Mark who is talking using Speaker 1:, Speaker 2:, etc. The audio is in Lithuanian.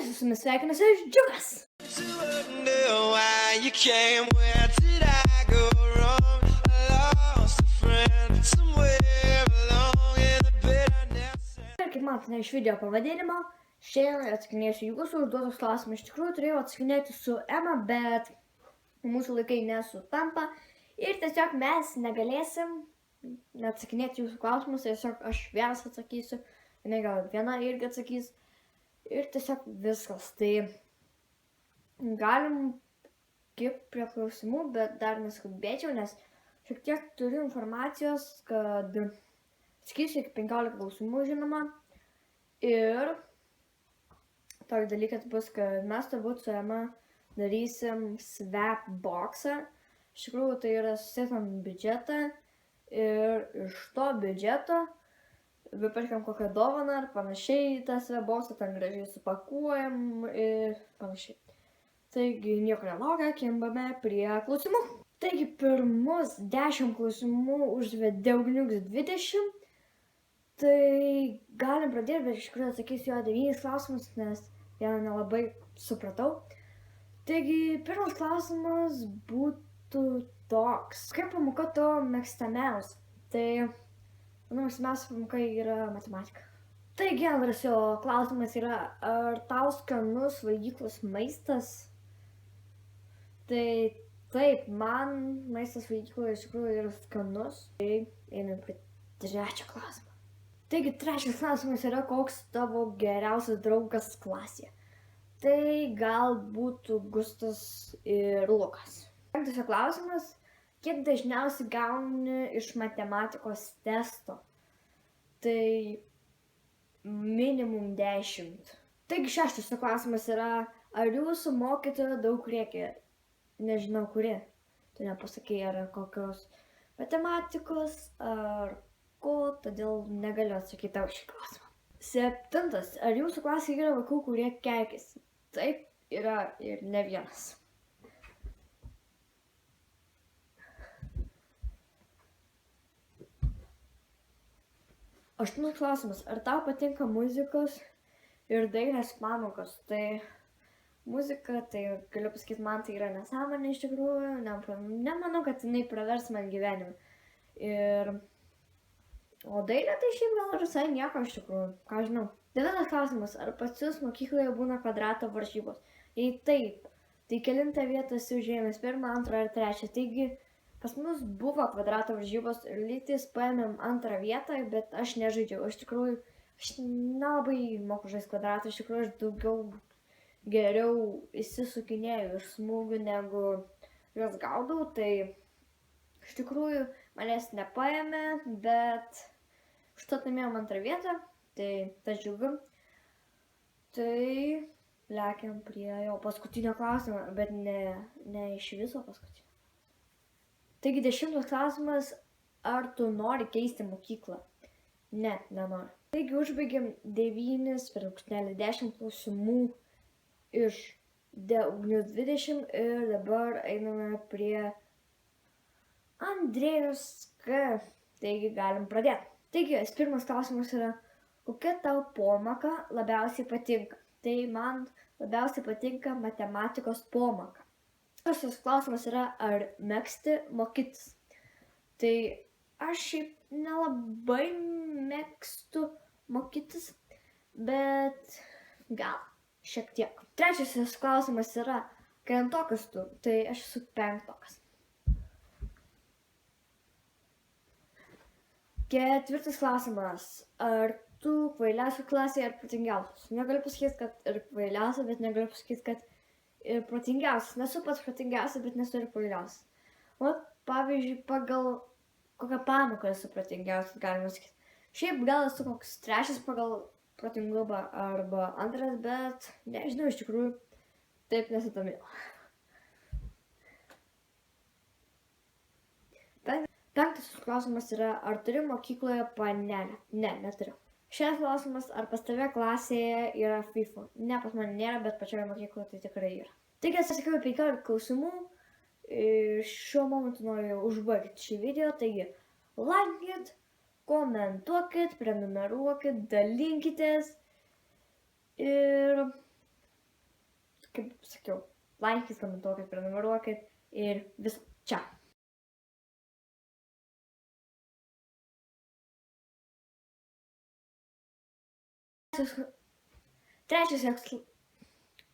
Speaker 1: Su jumis sveikinasi Džiugas. Ir kaip matote iš video pavadinimo, šiandien atsakinėsiu jūsų užduotus klausimus. Iš tikrųjų turėjau atsakinėti su Ema, bet mūsų laikai nesutampa. Ir tiesiog mes negalėsim atsakinėti jūsų klausimus, tiesiog aš vienas atsakysiu, jinai gal viena irgi atsakys. Ir tiesiog viskas. Tai galim kaip prie klausimų, bet dar neskubėčiau, nes šiek tiek turiu informacijos, kad skirsiu iki 15 klausimų, žinoma. Ir toks dalykas bus, kad mes turbūt su Ema darysim swap boxą. Iš tikrųjų tai yra susitam biudžetą ir iš to biudžeto perkam kokią dovaną ar panašiai tą swap boxą, ten gražiai supakuojam ir panašiai. Taigi nieko nelaukia, kimbame prie klausimų. Taigi pirmus 10 klausimų užvedė Ugniuks 20. Tai galim pradėti, bet iš tikrųjų atsakysiu jo 9 klausimus, nes vieną nelabai supratau. Taigi pirmas klausimas būtų toks. Kokia pamoka tavo mėgstamiausia? Tai mano mėgstamiausia pamoka yra matematika. Taigi antras jo klausimas yra, ar tau skanus valgyklos maistas? Tai taip, man maistas valgykloje iš tikrųjų yra skanus. Tai einam prie trečio klausimo. Taigi trečias klausimas yra, koks tavo geriausias draugas klasėje? Tai gal būtų Gustas ir Lukas. Penktas klausimas, kiek dažniausiai gauni iš matematikos testo? Tai minimum 10. Taigi šeštas klausimas yra, ar jūsų mokytoja daug rėkia? Nežinau kuri. Tu nepasakei, ar kokios matematikos, ar ko, todėl negaliu atsakyti tau šį klausimą. Septintas, ar jūsų klasėje yra vaikų, kurie keikiasi? Taip, yra ir ne vienas. Aštuntas klausimas, ar tau patinka muzikos ir dailės pamokos? Tai muzika, tai galiu pasakyti, man tai yra nesąmonė iš tikrųjų, nemanau, kad jinai pravers man gyvenimą. O dailė tai šiaip gal visai nieko iš tikrųjų, ką žinau. Devintas klausimas, ar pas jūs mokykloje būna kvadrato varžybos? Jei taip, tai kelintą vietą esi užėmęs, 1, 2 ar 3. Taigi pas mus buvo kvadrato varžybos ir lytis paėmėm 2 vietą, bet aš nežaidžiau. Iš tikrųjų, aš nelabai moku žaisti kvadratą, iš tikrųjų aš daugiau geriau įsisukinėjau iš smūgių, negu juos gaudau. Tai iš tikrųjų manęs nepaėmė, bet užtat laimėjom 2 vietą, tai tas džiugu. Tai lekiam prie jo paskutinio klausimo, bet ne iš viso paskutinio. Taigi 10 klausimas, ar tu nori keisti mokyklą? Ne, nenoriu. Taigi užbaigėm 9/10 klausimų iš Ugnius 20 ir dabar einame prie Andrėjus K. Taigi galim pradėti. Taigi, pirmas klausimas yra, kokia tau pamoka labiausiai patinka? Tai man labiausiai patinka matematikos pamoka. Šis klausimas yra, ar mėgsti mokytis? Tai aš šiaip nelabai mėgstu mokytis, bet gal šiek tiek. Trečiasis klausimas yra, kelintokas tu? Tai aš esu 5. Ketvirtas klausimas, ar tu kvailiausias klasėje ar protingiausias? Negaliu pasakyti, kad ir kvailiausias, bet negaliu pasakyti, kad ir protingiausias. Nesu pats protingiausias, bet nesu ir kvailiausias. O pavyzdžiui, pagal kokią pamoką esu protingiausias, galima sakyti. Šiaip gal esu koks 3 pagal protingumą arba 2, bet nežinau, iš tikrųjų taip nesidomėjau. Penktasis klausimas yra, ar turi mokykloje panelę? Ne, neturiu. Šeštas klausimas, ar pas tave klasėje yra FIFA? Ne, pas mane nėra, bet pačioje mokykloje tai tikrai yra. Taigi atsakiau 15 klausimų. Šiuo momentu noriu užbaigti šį video. Taigi, laikykit, komentuokit, prenumeruokit, dalinkitės. Ir kaip sakiau, laikykit, komentuokit, prenumeruokit ir vis čia. Trečias